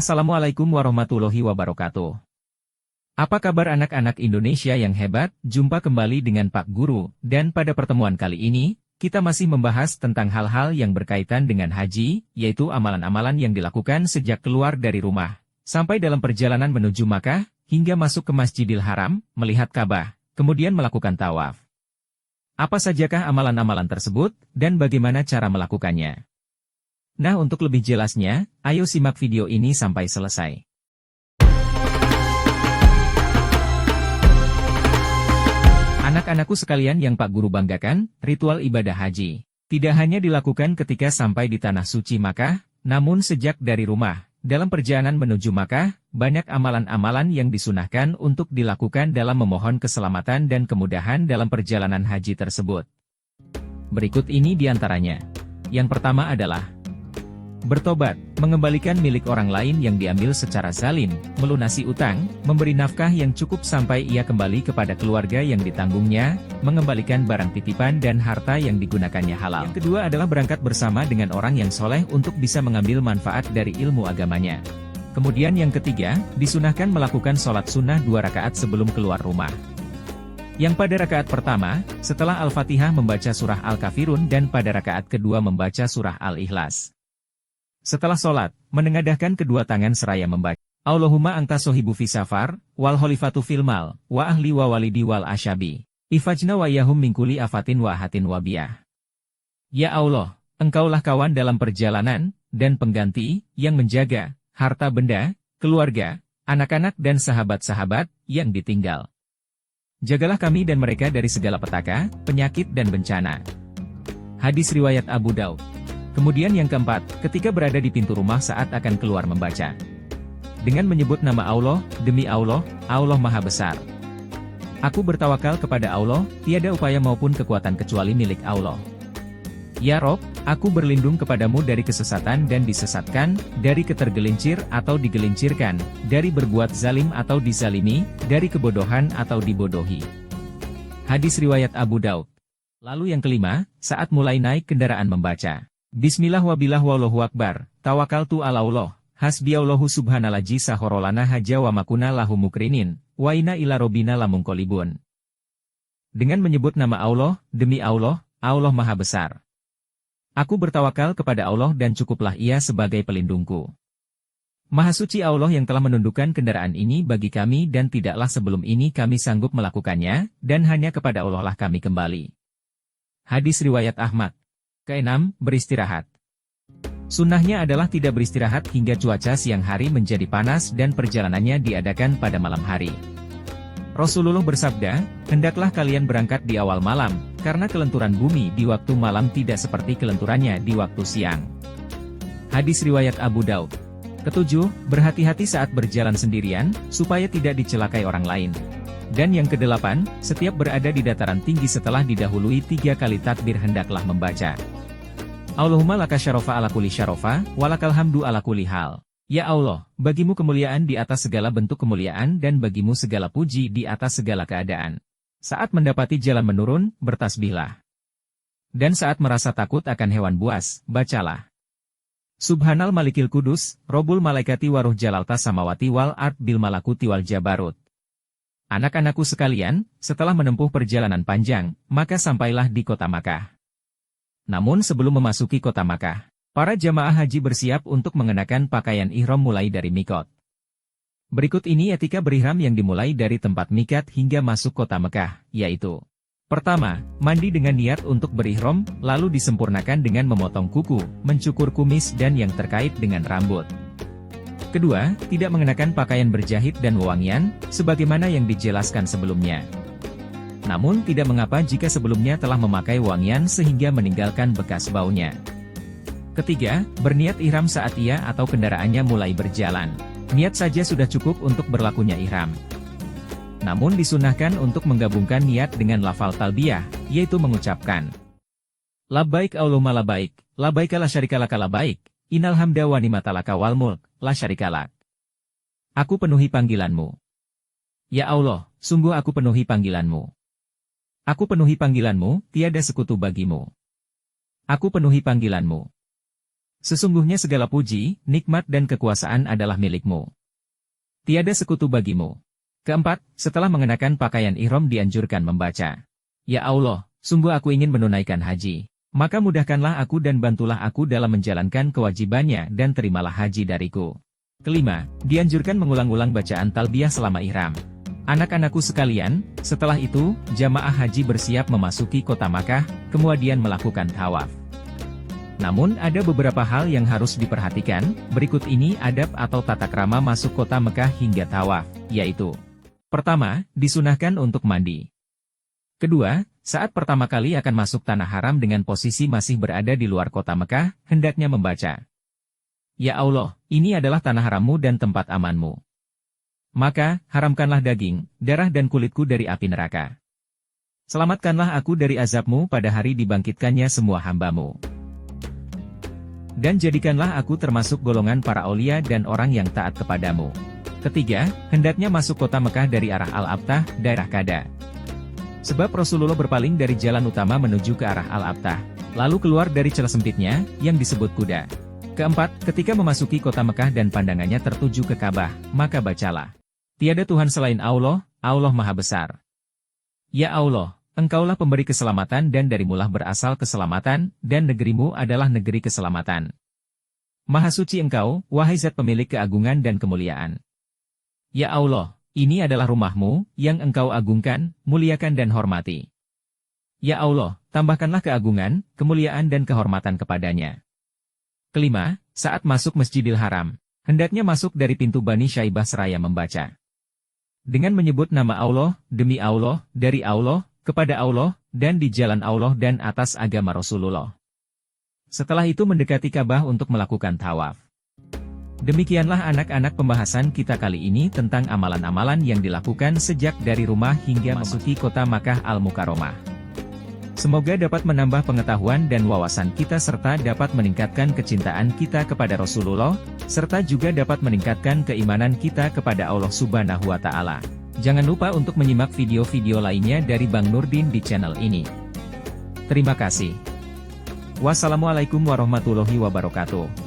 Assalamualaikum warahmatullahi wabarakatuh. Apa kabar anak-anak Indonesia yang hebat? Jumpa kembali dengan Pak Guru, dan pada pertemuan kali ini, kita masih membahas tentang hal-hal yang berkaitan dengan haji, yaitu amalan-amalan yang dilakukan sejak keluar dari rumah, sampai dalam perjalanan menuju Makkah, hingga masuk ke Masjidil Haram, melihat Ka'bah, kemudian melakukan tawaf. Apa sajakah amalan-amalan tersebut, dan bagaimana cara melakukannya? Nah, untuk lebih jelasnya, ayo simak video ini sampai selesai. Anak-anakku sekalian yang Pak Guru banggakan, ritual ibadah haji tidak hanya dilakukan ketika sampai di Tanah Suci Makkah, namun sejak dari rumah. Dalam perjalanan menuju Makkah, banyak amalan-amalan yang disunahkan untuk dilakukan dalam memohon keselamatan dan kemudahan dalam perjalanan haji tersebut. Berikut ini diantaranya. Yang pertama adalah bertobat, mengembalikan milik orang lain yang diambil secara zalim, melunasi utang, memberi nafkah yang cukup sampai ia kembali kepada keluarga yang ditanggungnya, mengembalikan barang titipan dan harta yang digunakannya halal. Yang kedua adalah berangkat bersama dengan orang yang soleh untuk bisa mengambil manfaat dari ilmu agamanya. Kemudian yang ketiga, disunahkan melakukan sholat sunnah 2 rakaat sebelum keluar rumah. Yang pada rakaat pertama, setelah Al-Fatihah membaca surah Al-Kafirun dan pada rakaat kedua membaca surah Al-Ikhlas. Setelah sholat, menengadahkan kedua tangan seraya membaca, Allahumma anta sohibu fi safar, wal khalifatu fil mal, wa ahli wa walidi wal asyabi. Ifajna wa yahum mingkuli afatin wa ahatin wa biyah. Ya Allah, engkaulah kawan dalam perjalanan, dan pengganti, yang menjaga, harta benda, keluarga, anak-anak dan sahabat-sahabat, yang ditinggal. Jagalah kami dan mereka dari segala petaka, penyakit dan bencana. Hadis riwayat Abu Daud. Kemudian yang keempat, ketika berada di pintu rumah saat akan keluar membaca. Dengan menyebut nama Allah, demi Allah, Allah Maha Besar. Aku bertawakal kepada Allah, tiada upaya maupun kekuatan kecuali milik Allah. Ya Rob, aku berlindung kepadamu dari kesesatan dan disesatkan, dari ketergelincir atau digelincirkan, dari berbuat zalim atau dizalimi, dari kebodohan atau dibodohi. Hadis riwayat Abu Daud. Lalu yang kelima, saat mulai naik kendaraan membaca. Bismillah wabillah wallahu akbar, tawakaltu ala Allah, hasbiyallahu subhanallah sahorolana haja wa makuna lahu mukrinin, wa inna ila robina lamungkolibun. Dengan menyebut nama Allah, demi Allah, Allah Maha Besar. Aku bertawakal kepada Allah dan cukuplah Ia sebagai pelindungku. Maha suci Allah yang telah menundukkan kendaraan ini bagi kami dan tidaklah sebelum ini kami sanggup melakukannya, dan hanya kepada Allah lah kami kembali. Hadis riwayat Ahmad. Keenam, beristirahat. Sunnahnya adalah tidak beristirahat hingga cuaca siang hari menjadi panas dan perjalanannya diadakan pada malam hari. Rasulullah bersabda, hendaklah kalian berangkat di awal malam, karena kelenturan bumi di waktu malam tidak seperti kelenturannya di waktu siang. Hadis riwayat Abu Daud. Ketujuh, berhati-hati saat berjalan sendirian, supaya tidak dicelakai orang lain. Dan yang kedelapan, setiap berada di dataran tinggi setelah didahului 3 kali takbir hendaklah membaca. Allahumma laka syarofa ala kulli syarofa, walakal hamdu ala kulli hal. Ya Allah, bagimu kemuliaan di atas segala bentuk kemuliaan dan bagimu segala puji di atas segala keadaan. Saat mendapati jalan menurun, bertasbihlah. Dan saat merasa takut akan hewan buas, bacalah. Subhanal malikil kudus, robul malaikati waruh jalalta samawati wal ard bil malakuti wal jabarut. Anak-anakku sekalian, setelah menempuh perjalanan panjang, maka sampailah di kota Makkah. Namun sebelum memasuki kota Makkah, para jamaah haji bersiap untuk mengenakan pakaian ihram mulai dari mikot. Berikut ini etika berihram yang dimulai dari tempat mikat hingga masuk kota Makkah, yaitu: pertama, mandi dengan niat untuk berihram, lalu disempurnakan dengan memotong kuku, mencukur kumis dan yang terkait dengan rambut. Kedua, tidak mengenakan pakaian berjahit dan wewangian, sebagaimana yang dijelaskan sebelumnya. Namun tidak mengapa jika sebelumnya telah memakai wangian sehingga meninggalkan bekas baunya. Ketiga, berniat ihram saat ia atau kendaraannya mulai berjalan. Niat saja sudah cukup untuk berlakunya ihram. Namun disunahkan untuk menggabungkan niat dengan lafal talbiyah, yaitu mengucapkan Labbaik Allahumma labbaik, labbaika la syarikalaka labbaik. Innal hamda wa ni'matalaka wal mulk, la syarikalak. Aku penuhi panggilanmu. Ya Allah, sungguh aku penuhi panggilanmu. Aku penuhi panggilanmu, tiada sekutu bagimu. Aku penuhi panggilanmu. Sesungguhnya segala puji, nikmat dan kekuasaan adalah milikmu. Tiada sekutu bagimu. Keempat, setelah mengenakan pakaian ihram dianjurkan membaca, Ya Allah, sungguh aku ingin menunaikan haji. Maka mudahkanlah aku dan bantulah aku dalam menjalankan kewajibannya dan terimalah haji dariku. Kelima, dianjurkan mengulang-ulang bacaan talbiyah selama ihram. Anak-anakku sekalian, setelah itu, jamaah haji bersiap memasuki kota Makkah, kemudian melakukan tawaf. Namun ada beberapa hal yang harus diperhatikan, berikut ini adab atau tata krama masuk kota Mekah hingga tawaf, yaitu: pertama, disunahkan untuk mandi. Kedua, saat pertama kali akan masuk tanah haram dengan posisi masih berada di luar kota Mekah, hendaknya membaca, Ya Allah, ini adalah tanah harammu dan tempat amanmu. Maka, haramkanlah daging, darah dan kulitku dari api neraka. Selamatkanlah aku dari azabmu pada hari dibangkitkannya semua hambamu. Dan jadikanlah aku termasuk golongan para aulia dan orang yang taat kepadamu. Ketiga, hendaknya masuk kota Mekah dari arah Al-Abtah, daerah Kada. Sebab Rasulullah berpaling dari jalan utama menuju ke arah Al-Abtah, lalu keluar dari celah sempitnya, yang disebut kuda. Keempat, ketika memasuki kota Mekah dan pandangannya tertuju ke Ka'bah, maka bacalah, Tiada Tuhan selain Allah, Allah Maha Besar. Ya Allah, Engkaulah pemberi keselamatan dan darimulah berasal keselamatan, dan negerimu adalah negeri keselamatan. Maha suci Engkau, wahai Zat pemilik keagungan dan kemuliaan. Ya Allah, ini adalah rumahmu, yang Engkau agungkan, muliakan dan hormati. Ya Allah, tambahkanlah keagungan, kemuliaan dan kehormatan kepadanya. Kelima, saat masuk Masjidil Haram, hendaknya masuk dari pintu Bani Syaibah seraya membaca, dengan menyebut nama Allah, demi Allah, dari Allah, kepada Allah, dan di jalan Allah dan atas agama Rasulullah. Setelah itu mendekati Ka'bah untuk melakukan tawaf. Demikianlah anak-anak pembahasan kita kali ini tentang amalan-amalan yang dilakukan sejak dari rumah hingga memasuki kota Makkah Al-Mukarramah. Semoga dapat menambah pengetahuan dan wawasan kita serta dapat meningkatkan kecintaan kita kepada Rasulullah, serta juga dapat meningkatkan keimanan kita kepada Allah Subhanahu wa Ta'ala. Jangan lupa untuk menyimak video-video lainnya dari Bang Nurdin di channel ini. Terima kasih. Wassalamualaikum warahmatullahi wabarakatuh.